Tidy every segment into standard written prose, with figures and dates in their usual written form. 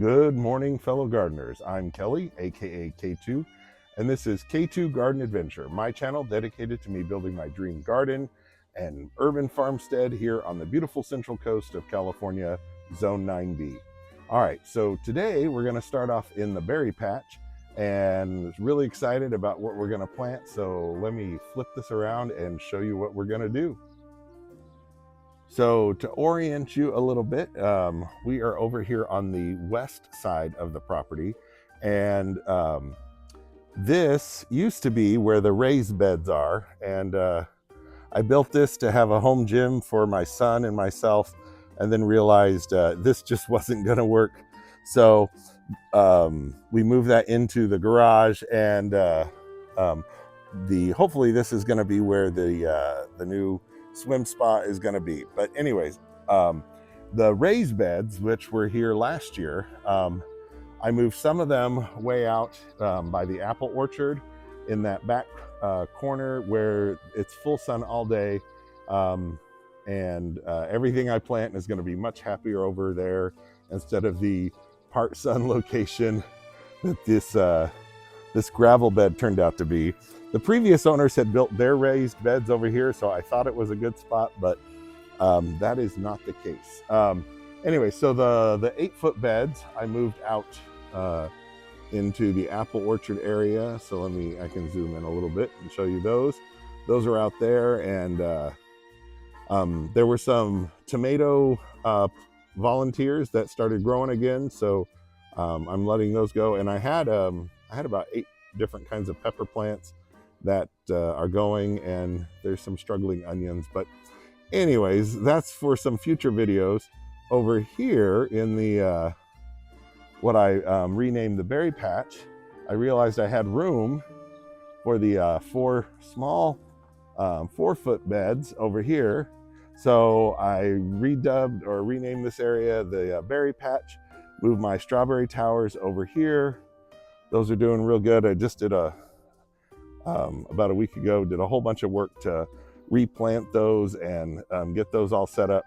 Good morning, fellow gardeners. I'm Kelly, aka K2, and this is K2 Garden Adventure, my channel dedicated to me building my dream garden and urban farmstead here on the beautiful central coast of California, Zone 9B. All right, so today we're going to start off in the berry patch and really excited about what we're going to plant. So let me flip this around and show you what we're going to do. So to orient you a little bit, we are over here on the west side of the property, and this used to be where the raised beds are, and I built this to have a home gym for my son and myself, and then realized this just wasn't going to work. So we moved that into the garage, and hopefully this is going to be where the new swim spa is going to be. But anyways, the raised beds, which were here last year, I moved some of them way out by the apple orchard in that back corner where it's full sun all day, and everything I plant is going to be much happier over there instead of the part sun location that this gravel bed turned out to be. The previous owners had built their raised beds over here, so I thought it was a good spot, but that is not the case. Anyway, so the 8-foot beds I moved out into the apple orchard area. So I can zoom in a little bit and show you those. Those are out there, and there were some tomato volunteers that started growing again, so I'm letting those go. And I had about 8 different kinds of pepper plants that are going, and there's some struggling onions. But anyways, that's for some future videos. Over here in the what I renamed the berry patch, I realized I had room for the 4 small 4-foot beds over here. So I redubbed or renamed this area the berry patch, moved my strawberry towers over here. Those are doing real good. I just did about a week ago, did a whole bunch of work to replant those and get those all set up.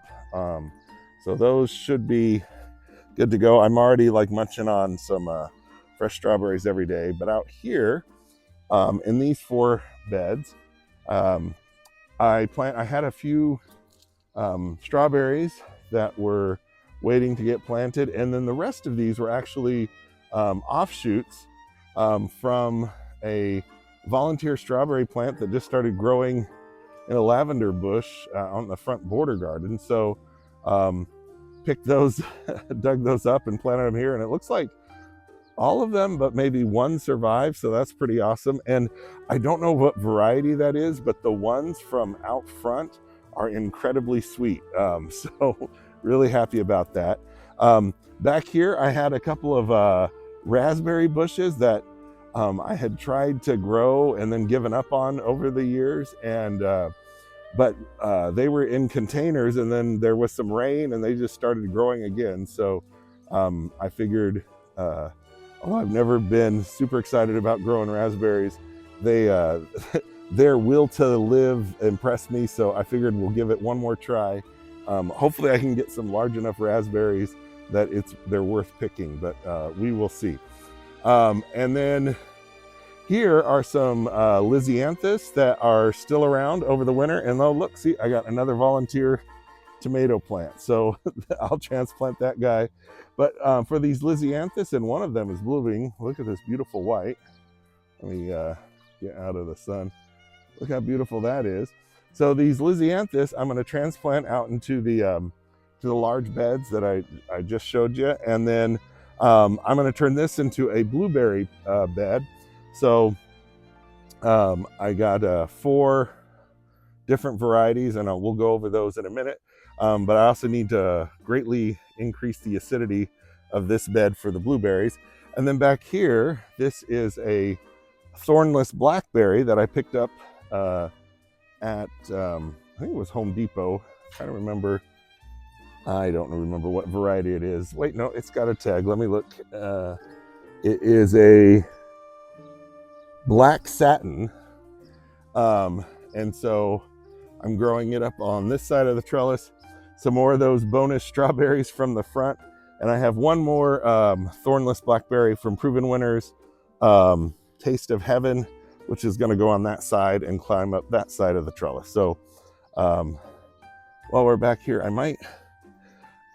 So those should be good to go. I'm already like munching on some fresh strawberries every day. But out here in these 4 beds, I had a few strawberries that were waiting to get planted, and then the rest of these were actually offshoots from a volunteer strawberry plant that just started growing in a lavender bush on the front border garden. So picked those, dug those up and planted them here, and it looks like all of them, but maybe 1 survived, so that's pretty awesome. And I don't know what variety that is, but the ones from out front are incredibly sweet. So really happy about that. Back here, I had a couple of raspberry bushes that I had tried to grow and then given up on over the years, and but they were in containers, and then there was some rain and they just started growing again. So I figured, I've never been super excited about growing raspberries. They their will to live impressed me, so I figured we'll give it one more try. Hopefully I can get some large enough raspberries that they're worth picking, but we will see. And then here are some Lysianthus that are still around over the winter. And oh, look, see, I got another volunteer tomato plant. So I'll transplant that guy. But for these Lysianthus, and one of them is blooming. Look at this beautiful white. Let me get out of the sun. Look how beautiful that is. So these Lysianthus, I'm going to transplant out into the large beds that I just showed you. And then I'm going to turn this into a blueberry bed. So I got 4 different varieties, and we'll go over those in a minute. But I also need to greatly increase the acidity of this bed for the blueberries. And then back here, this is a thornless blackberry that I picked up at, I think it was Home Depot. I'm trying to remember. I don't remember what variety it is. Wait, no, it's got a tag. Let me look. It is a black satin, and so I'm growing it up on this side of the trellis. Some more of those bonus strawberries from the front And I have one more thornless blackberry from Proven Winners, Taste of Heaven, which is going to go on that side and climb up that side of the trellis. So while we're back here, I might,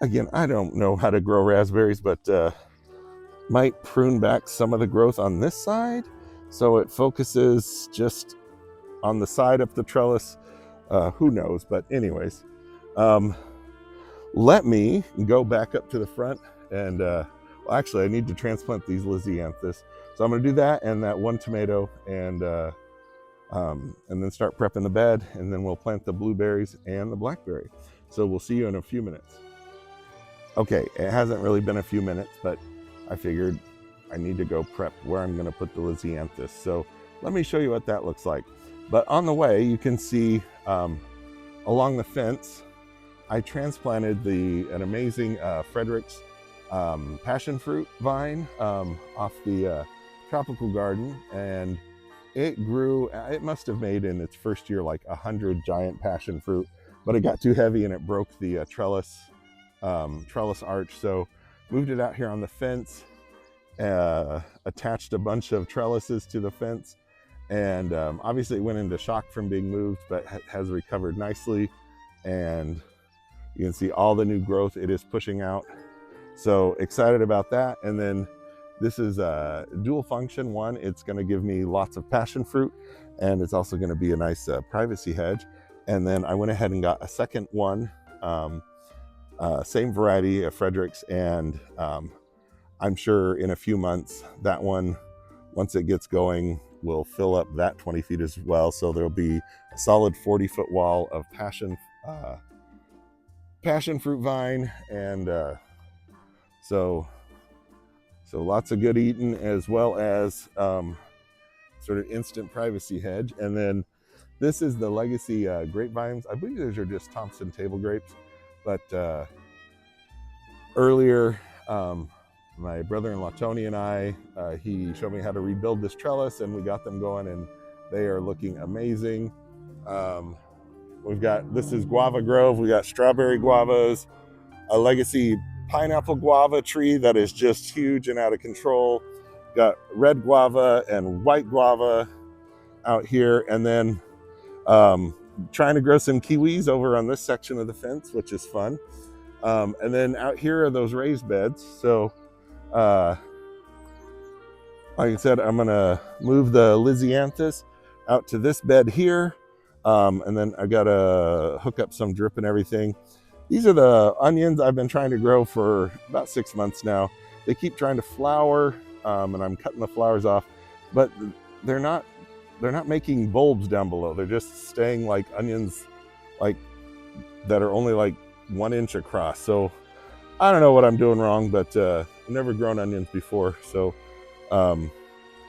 again, I don't know how to grow raspberries, but might prune back some of the growth on this side so it focuses just on the side up the trellis. Who knows? But anyways, let me go back up to the front and well, actually I need to transplant these Lysianthus. So I'm going to do that and that one tomato and then start prepping the bed, and then we'll plant the blueberries and the blackberry. So we'll see you in a few minutes. Okay, it hasn't really been a few minutes, but I figured I need to go prep where I'm going to put the Lysianthus. So let me show you what that looks like. But on the way, you can see along the fence, I transplanted an amazing Frederick's passion fruit vine off the tropical garden, and it grew. It must have made in its first year like 100 giant passion fruit, but it got too heavy and it broke the trellis arch. So moved it out here on the fence, attached a bunch of trellises to the fence, and obviously it went into shock from being moved, but has recovered nicely. And you can see all the new growth it is pushing out. So excited about that. And then this is a dual function. One, it's going to give me lots of passion fruit, and it's also going to be a nice privacy hedge. And then I went ahead and got a second one, same variety of Frederick's, and I'm sure in a few months that one, once it gets going, will fill up that 20 feet as well. So there'll be a solid 40-foot wall of passion fruit vine, and so lots of good eating, as well as sort of instant privacy hedge. And then this is the legacy grapevines. I believe those are just Thompson table grapes, but earlier my brother-in-law Tony and I, he showed me how to rebuild this trellis, and we got them going, and they are looking amazing. This is Guava Grove. We got strawberry guavas, a legacy pineapple guava tree that is just huge and out of control. Got red guava and white guava out here, and then trying to grow some kiwis over on this section of the fence, which is fun. And then out here are those raised beds. So like I said, I'm gonna move the Lysianthus out to this bed here, and then I gotta hook up some drip and everything. These are the onions I've been trying to grow for about 6 months now. They keep trying to flower, and I'm cutting the flowers off, but they're not making bulbs down below. They're just staying like onions, like that are only like 1 inch across. So I don't know what I'm doing wrong, but I've never grown onions before. So,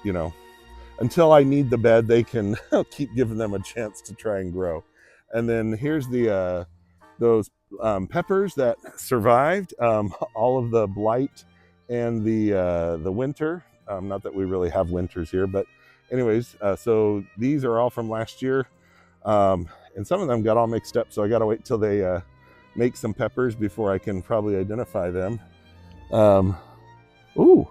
you know, until I need the bed, they can keep giving them a chance to try and grow. And then here's the those peppers that survived all of the blight and the winter. Not that we really have winters here, but anyways, so these are all from last year, and some of them got all mixed up. So I got to wait till they make some peppers before I can probably identify them. Ooh,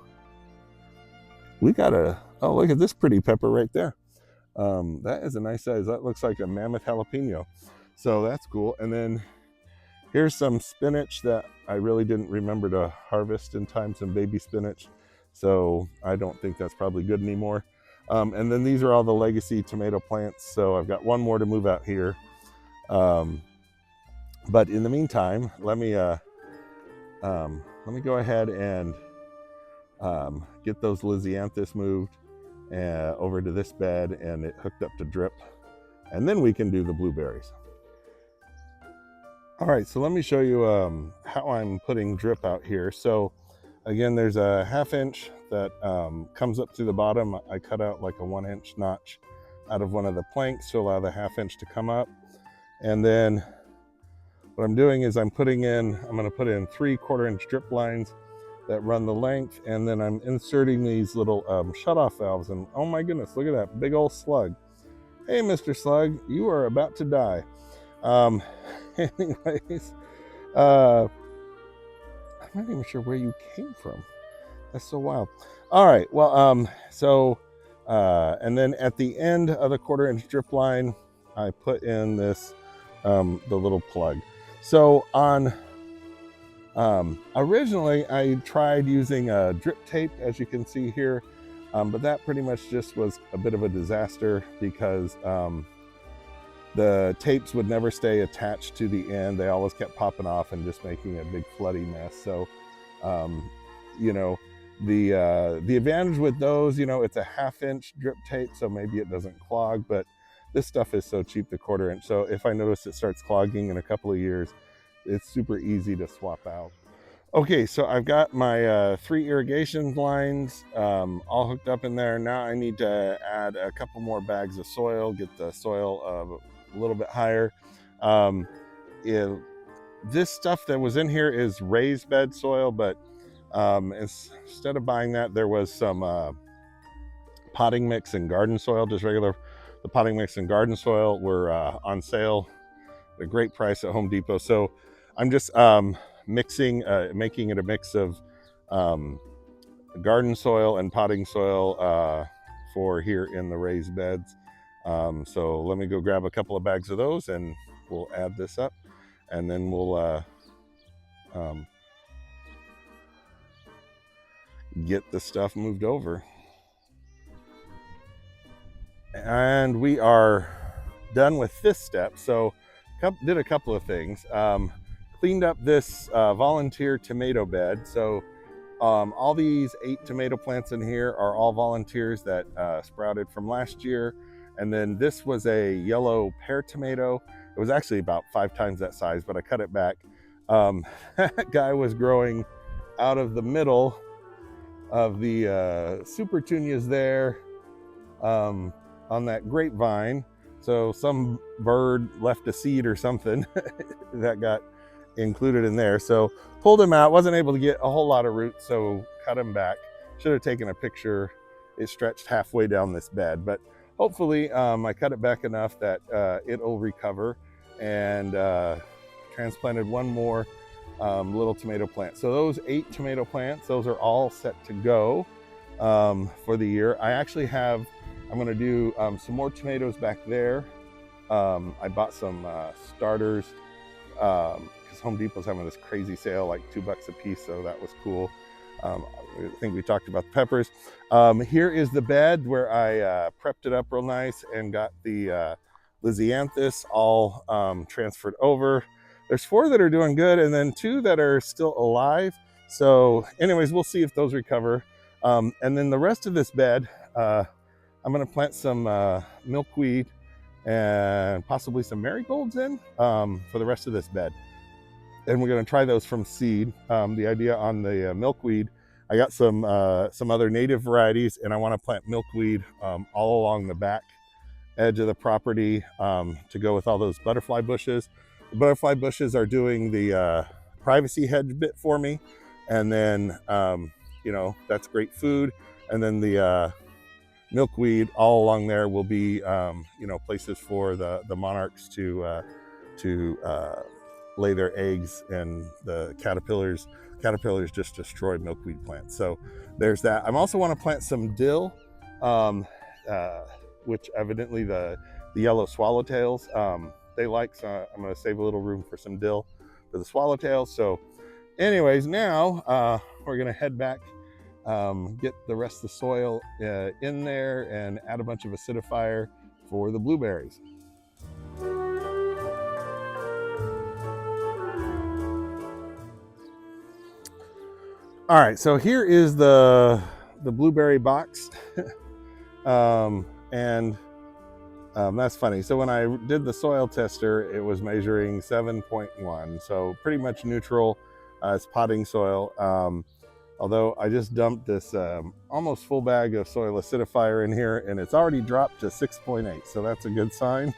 we got oh, look at this pretty pepper right there. That is a nice size. That looks like a mammoth jalapeno. So that's cool. And then here's some spinach that I really didn't remember to harvest in time, some baby spinach. So I don't think that's probably good anymore. And then these are all the legacy tomato plants. So I've got one more to move out here. But in the meantime, let me go ahead and get those Lysianthus moved over to this bed and it hooked up to drip, and then we can do the blueberries. All right, so let me show you how I'm putting drip out here. So again, there's a 1/2 inch that comes up through the bottom. I cut out like a 1 inch notch out of one of the planks to allow the 1/2 inch to come up. And then what I'm doing is I'm going to put in 3/4 inch drip lines that run the length, and then I'm inserting these little shutoff valves. And oh my goodness, look at that big old slug. Hey, Mr. Slug, you are about to die. Anyways, I'm not even sure where you came from. That's so wild. All right, well, and then at the end of the 1/4 inch drip line, I put in this, the little plug. So on, originally I tried using a drip tape, as you can see here, but that pretty much just was a bit of a disaster because the tapes would never stay attached to the end. They always kept popping off and just making a big floody mess. So, you know, the advantage with those, it's a 1/2 inch drip tape, so maybe it doesn't clog, but this stuff is so cheap, the 1/4 inch. So if I notice it starts clogging in a couple of years, it's super easy to swap out. Okay, so I've got my 3 irrigation lines all hooked up in there. Now I need to add a couple more bags of soil, get the soil a little bit higher. Um, this stuff that was in here is raised bed soil, but instead of buying that, there was some potting mix and garden soil, just regular. The potting mix and garden soil were on sale at a great price at Home Depot. So I'm just making it a mix of garden soil and potting soil for here in the raised beds. So let me go grab a couple of bags of those and we'll add this up, and then we'll get the stuff moved over. And we are done with this step. So did a couple of things. Cleaned up this volunteer tomato bed. So all these 8 tomato plants in here are all volunteers that sprouted from last year. And then this was a yellow pear tomato. It was actually about 5 times that size, but I cut it back. That guy was growing out of the middle of the super petunias there on that grapevine. So some bird left a seed or something that got included in there. So pulled him out, wasn't able to get a whole lot of roots, so cut him back. Should have taken a picture. It stretched halfway down this bed, but hopefully I cut it back enough that it'll recover, and transplanted one more little tomato plant. So those 8 tomato plants, those are all set to go for the year. I actually have, I'm gonna do some more tomatoes back there. I bought some starters because Home Depot's having this crazy sale, like $2 a piece, so that was cool. I think we talked about the peppers. Here is the bed where I prepped it up real nice and got the Lysianthus all transferred over. There's 4 that are doing good and then 2 that are still alive. So anyways, we'll see if those recover. And then the rest of this bed, I'm gonna plant some milkweed and possibly some marigolds in for the rest of this bed. And we're gonna try those from seed. The idea on the milkweed, I got some other native varieties, and I wanna plant milkweed all along the back edge of the property to go with all those butterfly bushes. The butterfly bushes are doing the privacy hedge bit for me. And then, that's great food. And then the milkweed all along there will be, places for the monarchs to lay their eggs, and the caterpillars just destroy milkweed plants. So there's that. I also want to plant some dill, which evidently the yellow swallowtails they like. So I'm going to save a little room for some dill for the swallowtails. So anyways, now we're going to head back, get the rest of the soil in there, and add a bunch of acidifier for the blueberries. All right, so here is the blueberry box. And that's funny. So when I did the soil tester, it was measuring 7.1, so pretty much neutral. It's potting soil. Although I just dumped this almost full bag of soil acidifier in here, and it's already dropped to 6.8, so that's a good sign.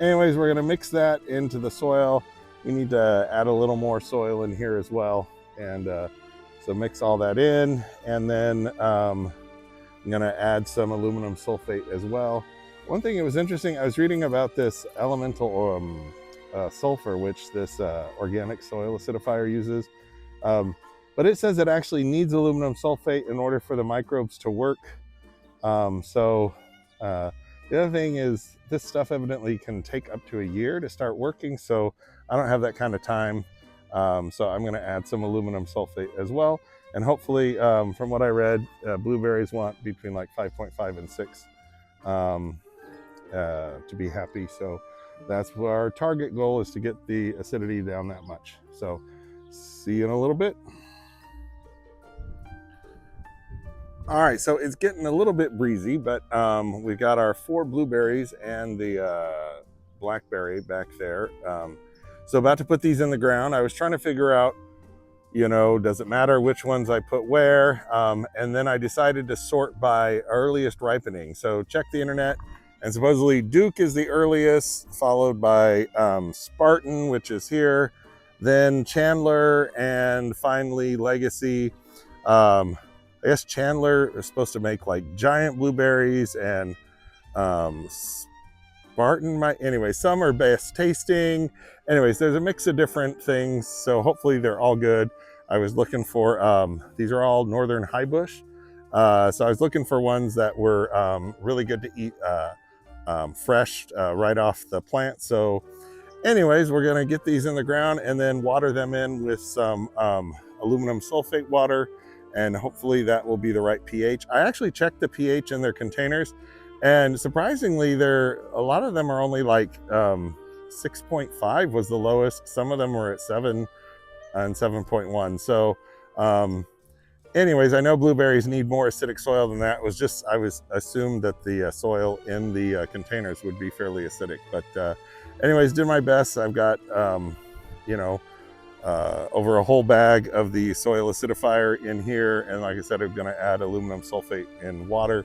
Anyways, we're gonna mix that into the soil. We need to add a little more soil in here as well. And so mix all that in, and then I'm gonna add some aluminum sulfate as well. One thing that was interesting, I was reading about this elemental sulfur, which this organic soil acidifier uses. but it says it actually needs aluminum sulfate in order for the microbes to work. The other thing is this stuff evidently can take up to a year to start working, so I don't have that kind of time. So I'm going to add some aluminum sulfate as well, and hopefully, from what I read, blueberries want between like 5.5 and 6 to be happy. So that's our target goal, is to get the acidity down that much. So see you in a little bit. All right, so it's getting a little bit breezy, but we got our 4 blueberries and the blackberry back there. So about to put these in the ground. I was trying to figure out, does it matter which ones I put where? And then I decided to sort by earliest ripening. So check the internet, and supposedly Duke is the earliest, followed by Spartan, which is here, then Chandler, and finally Legacy. I guess Chandler is supposed to make like giant blueberries, and Spartan might, anyway, some are best tasting. Anyways, there's a mix of different things, so hopefully they're all good. I was looking for, these are all Northern High Bush. So I was looking for ones that were really good to eat fresh right off the plant. So anyways, we're gonna get these in the ground and then water them in with some aluminum sulfate water, and hopefully that will be the right pH. I actually checked the pH in their containers, and surprisingly, a lot of them are only like 6.5 was the lowest. Some of them were at 7 and 7.1. So anyways, I know blueberries need more acidic soil than that. I was assumed that the soil in the containers would be fairly acidic, but anyways, did my best. I've got over a whole bag of the soil acidifier in here, and like I said, I'm going to add aluminum sulfate in water.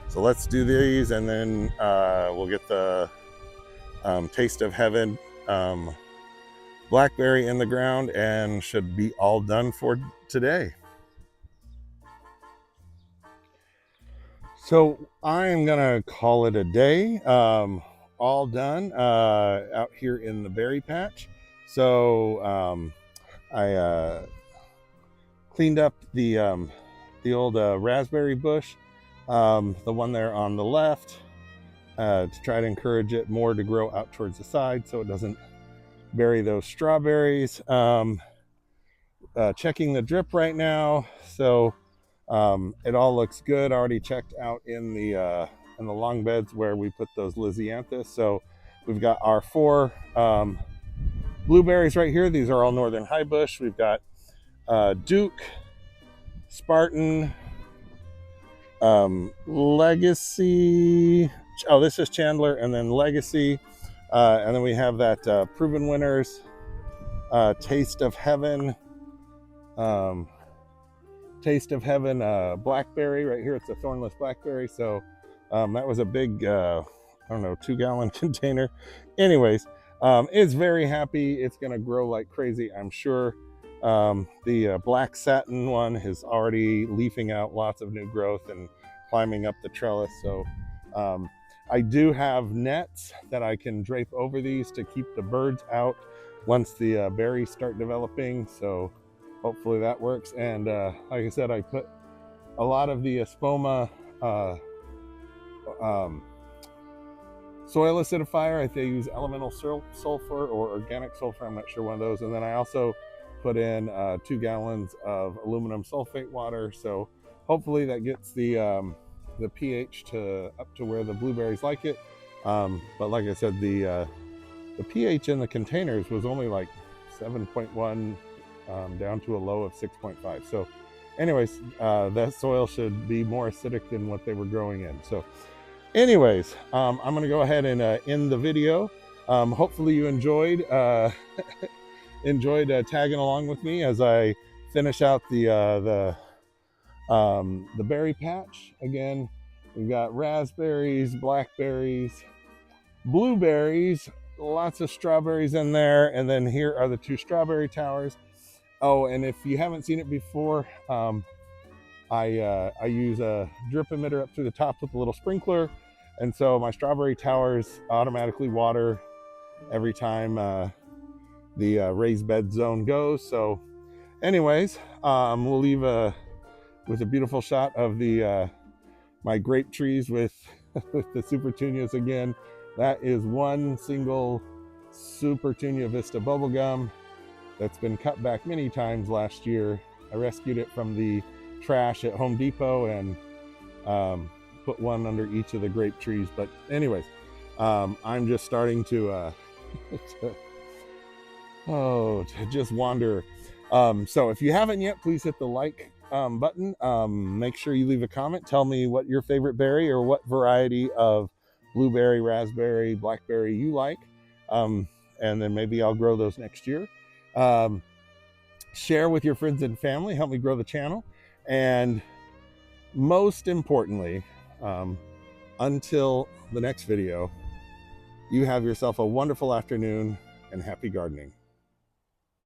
So let's do these, and then we'll get the Taste of Heaven blackberry in the ground, and should be all done for today. So I'm gonna call it a day. All done out here in the berry patch. So I cleaned up the old raspberry bush, the one there on the left, to try to encourage it more to grow out towards the side so it doesn't bury those strawberries. Checking the drip right now, so it all looks good. Already checked out in the long beds where we put those Lysianthus. So we've got our 4 blueberries right here. These are all Northern High Bush. We've got Duke, Spartan, Legacy. Oh, this is Chandler, and then Legacy, and then we have that Proven Winners, Taste of Heaven. Taste of Heaven blackberry right here. It's a thornless blackberry. So that was a big, I don't know, 2-gallon container. Anyways, it's very happy. It's going to grow like crazy, I'm sure. The black satin one is already leafing out lots of new growth and climbing up the trellis. So I do have nets that I can drape over these to keep the birds out once the berries start developing. So hopefully that works. And like I said, I put a lot of the Espoma soil acidifier. I think I use elemental sulfur or organic sulfur. I'm not sure, one of those. And then I also put in 2 gallons of aluminum sulfate water. So hopefully that gets the pH up to where the blueberries like it. But like I said, the pH in the containers was only like 7.1 down to a low of 6.5. So anyways, that soil should be more acidic than what they were growing in. So anyways, I'm going to go ahead and end the video. Hopefully you enjoyed tagging along with me as I finish out the berry patch. Again, we've got raspberries, blackberries, blueberries, lots of strawberries in there, and then here are the 2 strawberry towers. Oh, and if you haven't seen it before, I use a drip emitter up through the top with a little sprinkler, and so my strawberry towers automatically water every time the raised bed zone goes. So Anyways, we'll leave with a beautiful shot of the my grape trees with with the Supertunias again. That is one single Supertunia Vista bubblegum that's been cut back many times last year. I rescued it from the trash at Home Depot and put one under each of the grape trees. But anyways, I'm just starting to, to just wander. So if you haven't yet, please hit the like button. Make sure you leave a comment. Tell me what your favorite berry or what variety of blueberry, raspberry, blackberry you like. And then maybe I'll grow those next year. Share with your friends and family. Help me grow the channel. And most importantly, until the next video, you have yourself a wonderful afternoon and happy gardening.